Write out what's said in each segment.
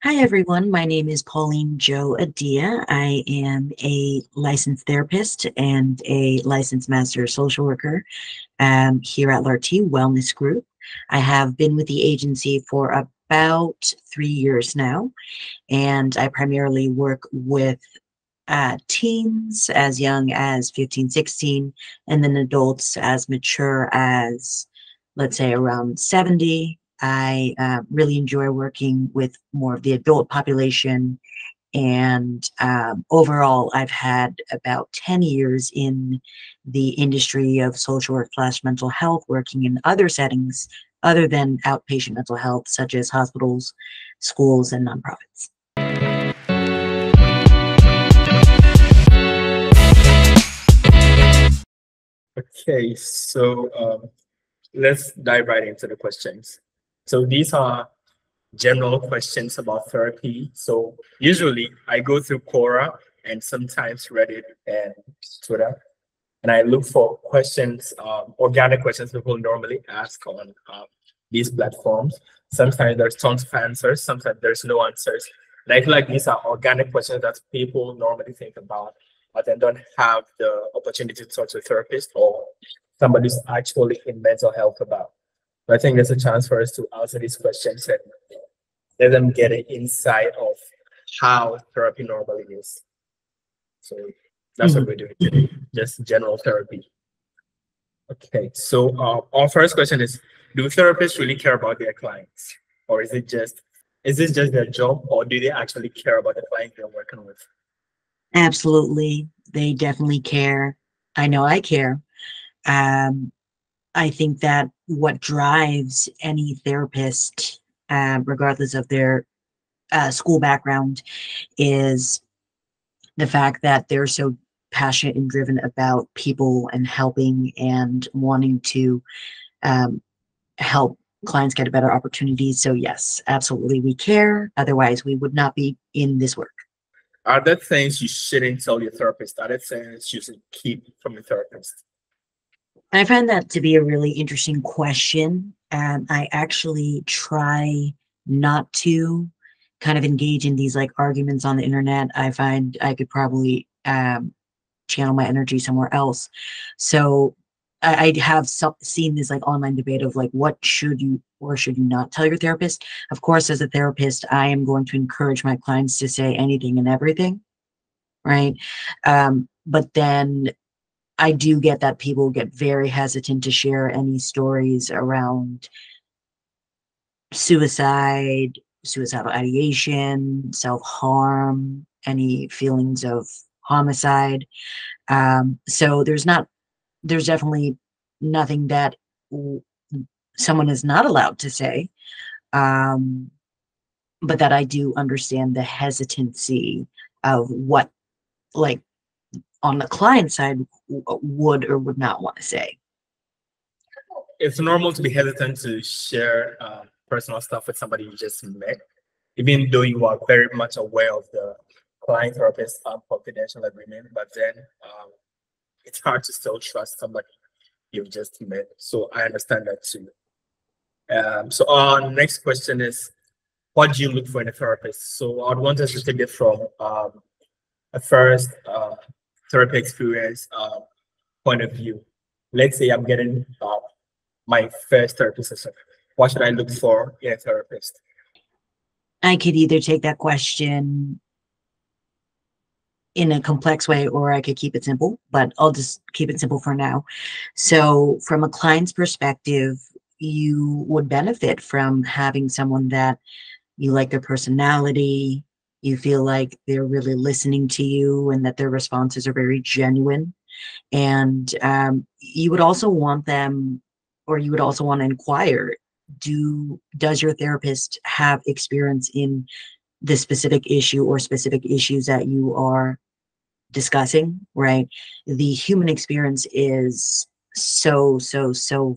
Hi, everyone. My name is PaulineJo Adia. I am a licensed therapist and a licensed master social worker here at LRT Wellness Group. I have been with the agency for about 3 years now, and I primarily work with teens as young as 15, 16, and then adults as mature as, let's say, around 70. I really enjoy working with more of the adult population. And overall, I've had about 10 years in the industry of social work / mental health, working in other settings other than outpatient mental health, such as hospitals, schools, and nonprofits. Okay, so let's dive right into the questions. So these are general questions about therapy. So usually I go through Quora and sometimes Reddit and Twitter, and I look for questions, organic questions people normally ask on these platforms. Sometimes there's tons of answers, sometimes there's no answers. And I feel like these are organic questions that people normally think about, but then don't have the opportunity to talk to a therapist or somebody who's actually in mental health about. But I think there's a chance for us to answer these questions and let them get an insight of how therapy normally is. So that's what we're doing today, just general therapy. Okay, so our first question is, do therapists really care about their clients? Or is this just their job, or do they actually care about the clients they're working with? Absolutely. They definitely care. I know I care. Um, I think that what drives any therapist, regardless of their school background, is the fact that they're so passionate and driven about people and helping and wanting to um, help clients get a better opportunity. So yes, absolutely, we care. Otherwise, we would not be in this work. Are there things you shouldn't tell your therapist? Are there things you should keep from your therapist? I find that to be a really interesting question. I actually try not to kind of engage in these like arguments on the internet. I find I could probably channel my energy somewhere else. So I have seen this like online debate of like, what should you or should you not tell your therapist? Of course, as a therapist, I am going to encourage my clients to say anything and everything, right? But then I do get that people get very hesitant to share any stories around suicide, suicidal ideation, self-harm, any feelings of homicide. So there's definitely nothing that someone is not allowed to say, um, but that I do understand the hesitancy of what, like, on the client side, would or would not want to say. It's normal to be hesitant to share personal stuff with somebody you just met, even though you are very much aware of the client therapist confidential agreement. But then it's hard to still trust somebody you've just met. So I understand that too. So our next question is, what do you look for in a therapist? So I'd want us to take it from a first therapy experience point of view. Let's say I'm getting my first therapy session. What should I look for in a therapist? I could either take that question in a complex way or I could keep it simple, but I'll just keep it simple for now. So, from a client's perspective, you would benefit from having someone that you like their personality, you feel like they're really listening to you, and that their responses are very genuine. And you would also want them, or you would also want to inquire, does your therapist have experience in the specific issue or specific issues that you are discussing, right? The human experience is so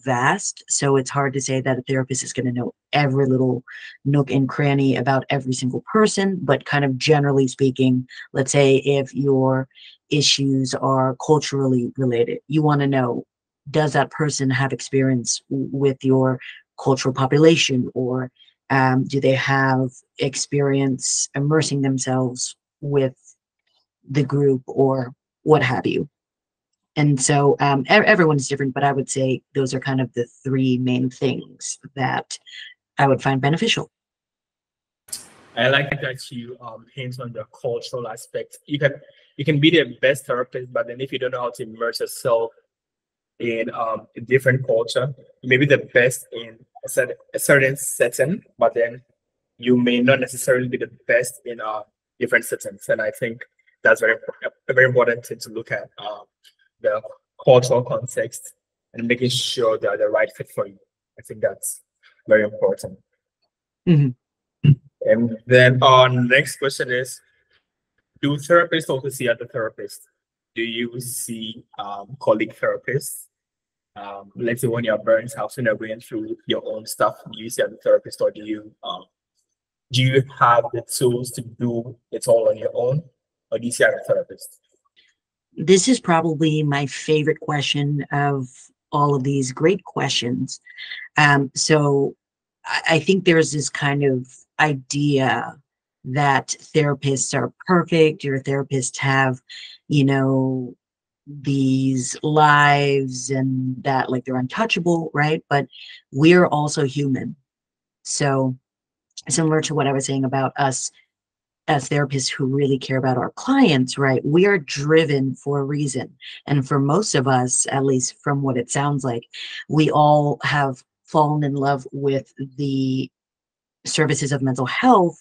vast. So it's hard to say that a therapist is going to know every little nook and cranny about every single person, but kind of generally speaking, let's say if your issues are culturally related, you want to know, does that person have experience with your cultural population, or Do they have experience immersing themselves with the group or what have you? And so everyone's different, but I would say those are kind of the three main things that I would find beneficial. I like that you hint on the cultural aspect. You can be the best therapist, but then if you don't know how to immerse yourself in a different culture, you may be the best in a certain setting, but then you may not necessarily be the best in different settings. And I think that's a very important thing to look at, the cultural context and making sure they're the right fit for you. I think that's very important. Mhm. And then our next question is, do therapists also see other therapists? Do you see colleague therapists? Let's say when you're burnt out and you're going through your own stuff, do you see other therapists, or do you have the tools to do it all on your own, or do you see other therapists? This is probably my favorite question of all of these great questions. So I think there's this kind of idea that therapists are perfect, or therapists have, you know, these lives and that like they're untouchable, right? But we're also human. So similar to what I was saying about us as therapists who really care about our clients, right? We are driven for a reason. And for most of us, at least from what it sounds like, we all have fallen in love with the services of mental health,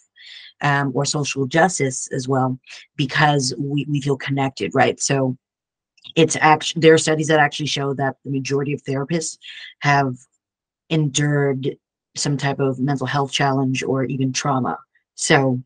or social justice as well, because we feel connected, right? So it's actually, there are studies that actually show that the majority of therapists have endured some type of mental health challenge or even trauma. So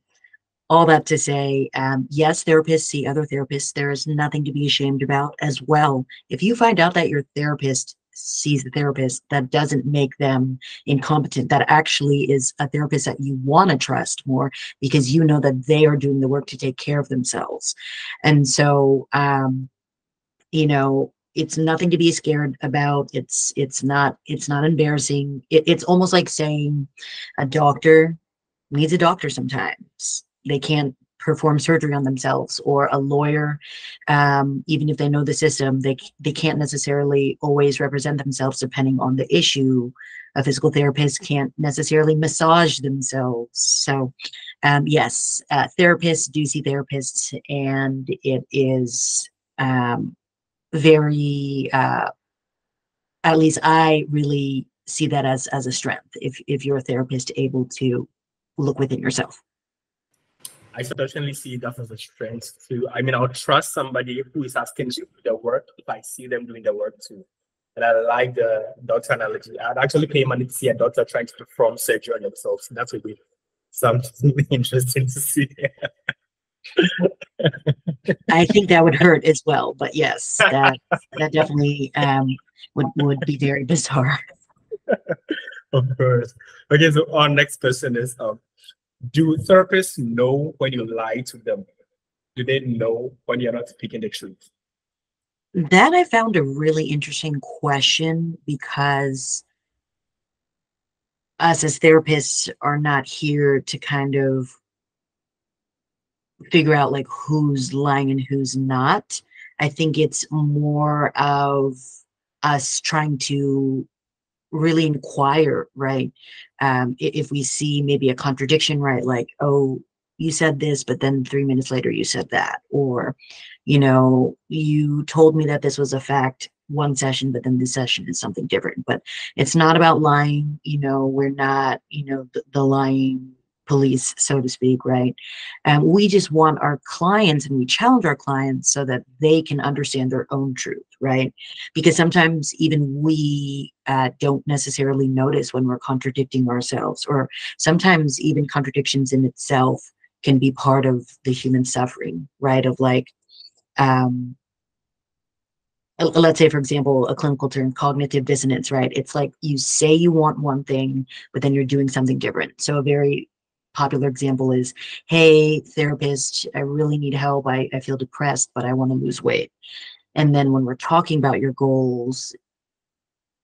all that to say, yes, therapists see other therapists. There is nothing to be ashamed about as well. If you find out that your therapist sees the therapist, that doesn't make them incompetent. That actually is a therapist that you want to trust more, because you know that they are doing the work to take care of themselves. And so, you know, it's nothing to be scared about. It's not embarrassing. It's almost like saying a doctor needs a doctor sometimes. They can't perform surgery on themselves, or a lawyer, even if they know the system, they can't necessarily always represent themselves depending on the issue. A physical therapist can't necessarily massage themselves. So yes, therapists do see therapists, and it is very at least I really see that as a strength, if you're a therapist able to look within yourself. I certainly see that as a strength too. I mean, I'll trust somebody who is asking to do the work if I see them doing the work too. And I like the doctor analogy. I'd actually pay money to see a doctor trying to perform surgery on themselves. That would be something interesting to see. I think that would hurt as well, but yes, that definitely would be very bizarre. Of course. Okay, so our next question is, do therapists know when you lie to them? Do they know when you're not speaking the truth? That I found a really interesting question, because us as therapists are not here to kind of figure out like who's lying and who's not. I think it's more of us trying to really inquire, right? If we see maybe a contradiction, right? Like, oh, you said this, but then 3 minutes later you said that. Or, you know, you told me that this was a fact one session, but then this session is something different. But it's not about lying. You know, we're not, you know, the lying police, so to speak, right? And we just want our clients, and we challenge our clients so that they can understand their own truth, right? Because sometimes even we don't necessarily notice when we're contradicting ourselves, or sometimes even contradictions in itself can be part of the human suffering, right? Of like, let's say, for example, a clinical term, cognitive dissonance, right? It's like you say you want one thing, but then you're doing something different. So a very popular example is, hey, therapist, I really need help. I feel depressed, but I want to lose weight. And then when we're talking about your goals,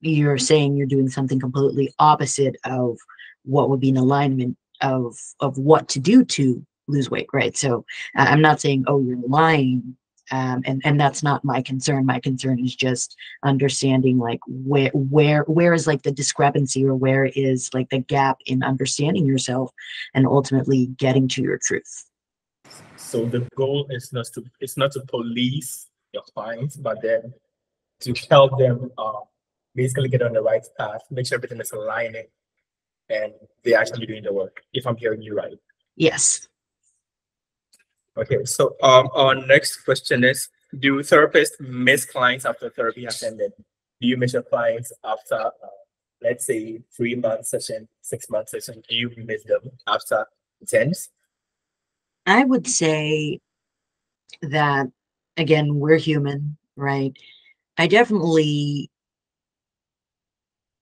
you're saying you're doing something completely opposite of what would be an alignment of what to do to lose weight, right? So I'm not saying, oh, you're lying, and that's not my concern. My concern is just understanding like where is like the discrepancy, or where is like the gap in understanding yourself and ultimately getting to your truth. So the goal is not to police your clients, but then to help them basically get on the right path, make sure everything is aligning, and they're actually doing the work, if I'm hearing you right. Yes. Okay, so our next question is, do therapists miss clients after therapy has ended? Do you miss your clients after, let's say, 3-month session, 6-month session? Do you miss them after it ends? I would say that, again, we're human, right? I definitely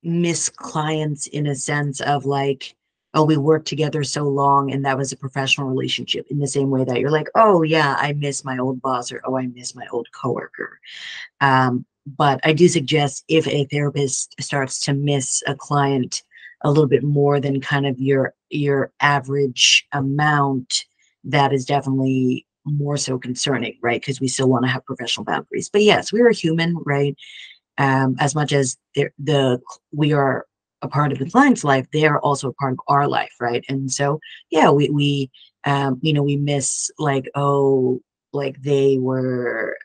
miss clients in a sense of like, oh, we worked together so long and that was a professional relationship, in the same way that you're like, oh yeah, I miss my old boss, or oh, I miss my old coworker. But I do suggest, if a therapist starts to miss a client a little bit more than kind of your average amount, that is definitely more so concerning, right? Because we still want to have professional boundaries. But yes, we are human, right? As much as we are a part of the client's life, they are also a part of our life, right? And so, yeah, we we miss like, oh, like they were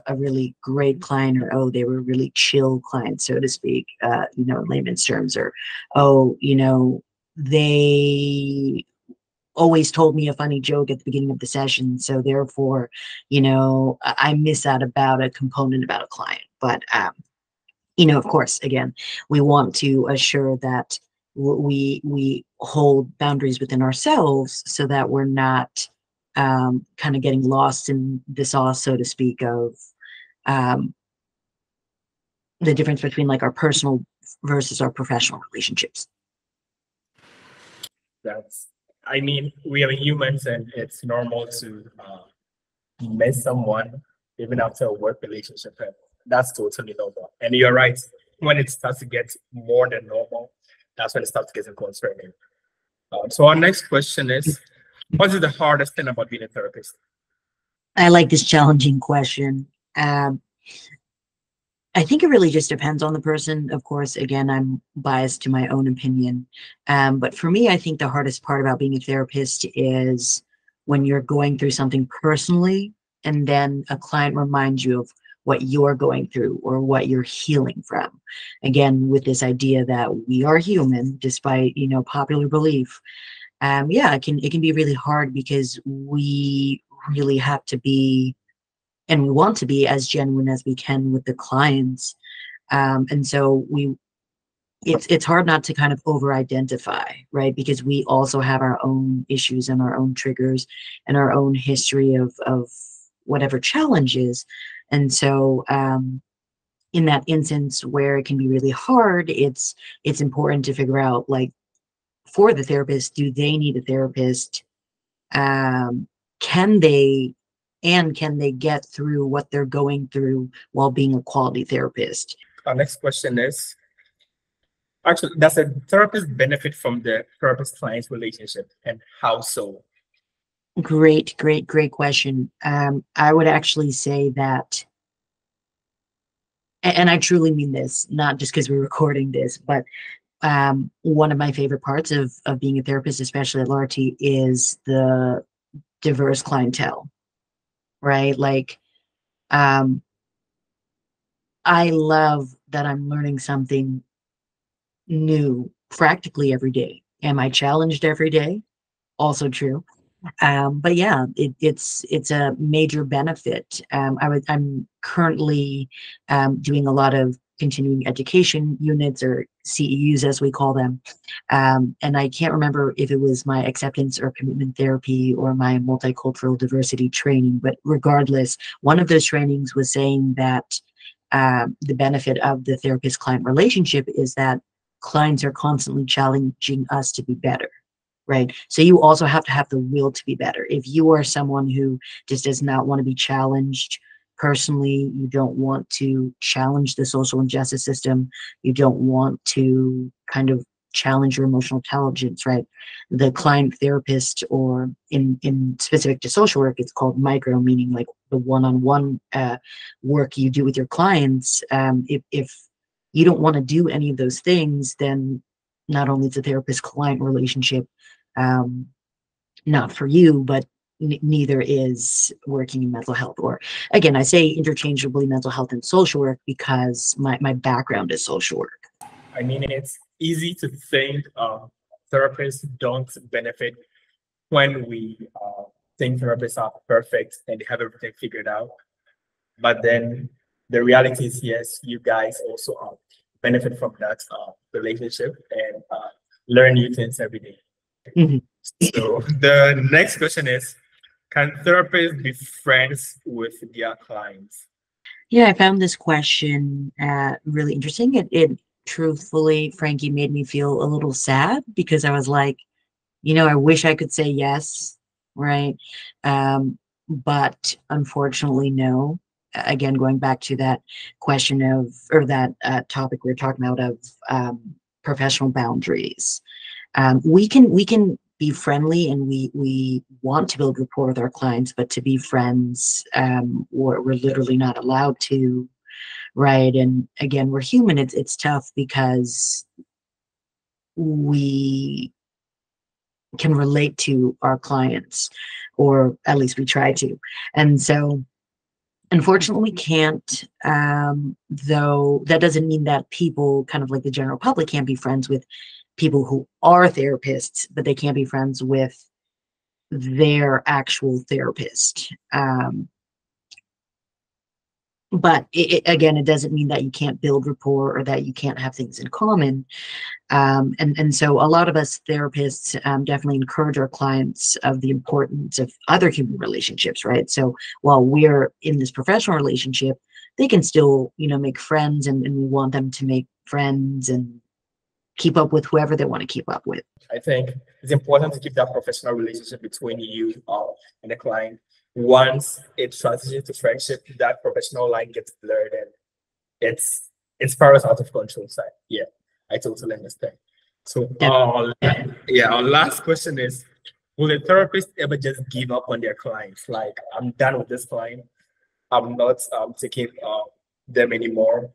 a really great client, or oh, they were a really chill client, so to speak, in layman's terms, or oh, they always told me a funny joke at the beginning of the session, so therefore, I miss out about a component about a client. But of course, again, we want to assure that we hold boundaries within ourselves, so that we're not kind of getting lost in the sauce, so to speak, of um, the difference between like our personal versus our professional relationships. I mean, we are humans, and it's normal to miss someone even after a work relationship. And that's totally normal. And you're right, when it starts to get more than normal, that's when it starts getting concerning. So our next question is, what is the hardest thing about being a therapist? I like this challenging question. I think it really just depends on the person. Of course, again, I'm biased to my own opinion. But for me, I think the hardest part about being a therapist is when you're going through something personally, and then a client reminds you of what you're going through or what you're healing from. Again, with this idea that we are human, despite, popular belief. Yeah, it can be really hard, because we really have to be, and we want to be, as genuine as we can with the clients. And so it's hard not to kind of over identify, right? Because we also have our own issues and our own triggers and our own history of whatever challenges. And so in that instance where it can be really hard, it's important to figure out, like, for the therapist, do they need a therapist? Can they get through what they're going through while being a quality therapist? Our next question is, actually, does a therapist benefit from the therapist-client relationship, and how so? Great question. I would actually say that, and I truly mean this, not just because we're recording this, but one of my favorite parts of being a therapist, especially at Larty, is the diverse clientele, right? Like, I love that I'm learning something new practically every day. Am I challenged every day? Also true. But yeah, it's a major benefit. I'm currently doing a lot of continuing education units, or CEUs as we call them. And I can't remember if it was my acceptance or commitment therapy or my multicultural diversity training, but regardless, one of those trainings was saying that the benefit of the therapist-client relationship is that clients are constantly challenging us to be better, right? So you also have to have the will to be better. If you are someone who just does not want to be challenged personally, you don't want to challenge the social injustice system, you don't want to kind of challenge your emotional intelligence, right? The client therapist, or in specific to social work, it's called micro, meaning like the one-on-one work you do with your clients. If you don't want to do any of those things, then not only is the therapist-client relationship not for you, but neither is working in mental health. Or again, I say interchangeably mental health and social work because my background is social work. I mean, it's easy to think therapists don't benefit when we think therapists are perfect and they have everything figured out. But then the reality is, yes, you guys also benefit from that relationship and learn new things every day. Mhm. So the next question is, can therapists be friends with their clients? Yeah, I found this question really interesting. It truthfully, Frankie, made me feel a little sad because I was like, I wish I could say yes, right? But unfortunately, no. Again, going back to that question of, or that topic we were talking about of professional boundaries. We can be friendly, and we want to build rapport with our clients, but to be friends, we're literally not allowed to, right? And again, we're human. It's tough because we can relate to our clients, or at least we try to. And so unfortunately we can't, though that doesn't mean that people, kind of like the general public, can't be friends with people who are therapists, but they can't be friends with their actual therapist. But again, it doesn't mean that you can't build rapport or that you can't have things in common. And so a lot of us therapists definitely encourage our clients of the importance of other human relationships, right? So while we're in this professional relationship, they can still, make friends, and we want them to make friends and keep up with whoever they want to keep up with. I think it's important to keep that professional relationship between you and the client. Once it transitions to friendship, that professional line gets blurred and it spirals out of control. So yeah, I totally understand. So our last question is, will a therapist ever just give up on their clients? Like, I'm done with this client. I'm not taking them anymore.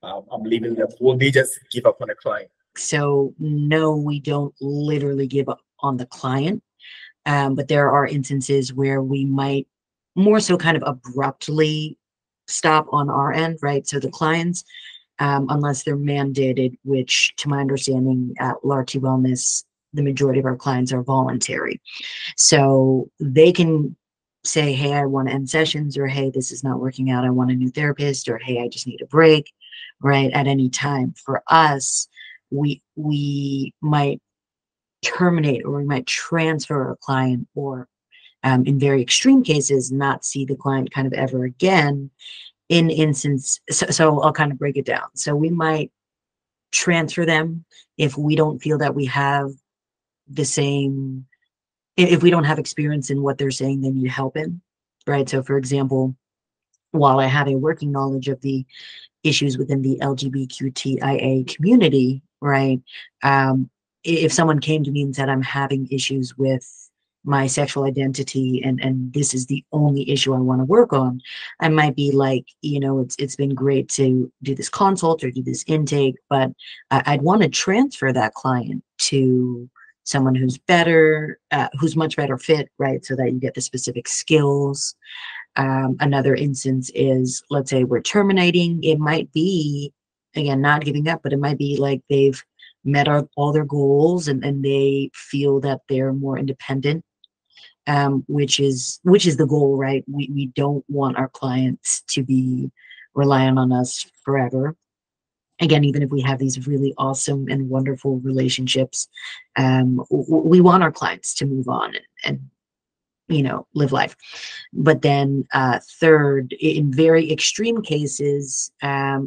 I'm leaving them. Will they just give up on a client? So no, we don't literally give up on the client. But there are instances where we might more so kind of abruptly stop on our end, right? So the clients, unless they're mandated, which to my understanding at Larty Wellness, the majority of our clients are voluntary. So they can say, hey, I want to end sessions, or hey, this is not working out, I want a new therapist, or hey, I just need a break, right? At any time. For us, we might terminate, or we might transfer a client, or in very extreme cases, not see the client kind of ever again. In instance, so I'll kind of break it down. So we might transfer them if we don't feel that we have the same, if we don't have experience in what they're saying they need help in, right? So for example, while I have a working knowledge of the issues within the LGBTQIA community, right? If someone came to me and said, I'm having issues with my sexual identity, and this is the only issue I want to work on, I might be like, it's been great to do this consult or do this intake, but I'd want to transfer that client to someone who's better, who's much better fit, right? So that you get the specific skills. Another instance is, let's say we're terminating. It might be, again, not giving up, but it might be like they've met all their goals, and they feel that they're more independent, which is the goal, right? We don't want our clients to be relying on us forever. Again, even if we have these really awesome and wonderful relationships, we want our clients to move on and live life. But then third, in very extreme cases,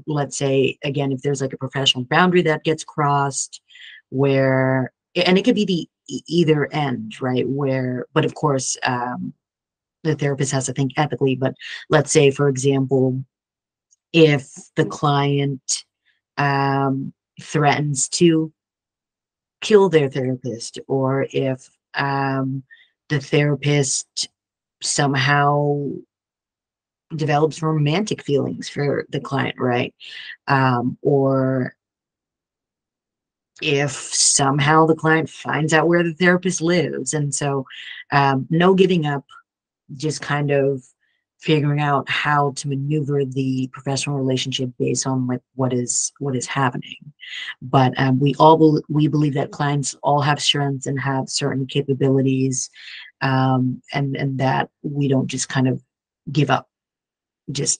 let's say, again, if there's like a professional boundary that gets crossed, where, and it could be the either end, right? But of course, the therapist has to think ethically. But let's say, for example, if the client threatens to kill their therapist, or if the therapist somehow develops romantic feelings for the client, right? Or if somehow the client finds out where the therapist lives. And so no giving up, just kind of figuring out how to maneuver the professional relationship based on what is happening. But we believe that clients all have strengths and have certain capabilities, and that we don't just kind of give up just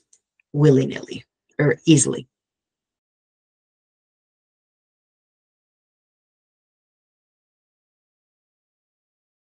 willy-nilly or easily.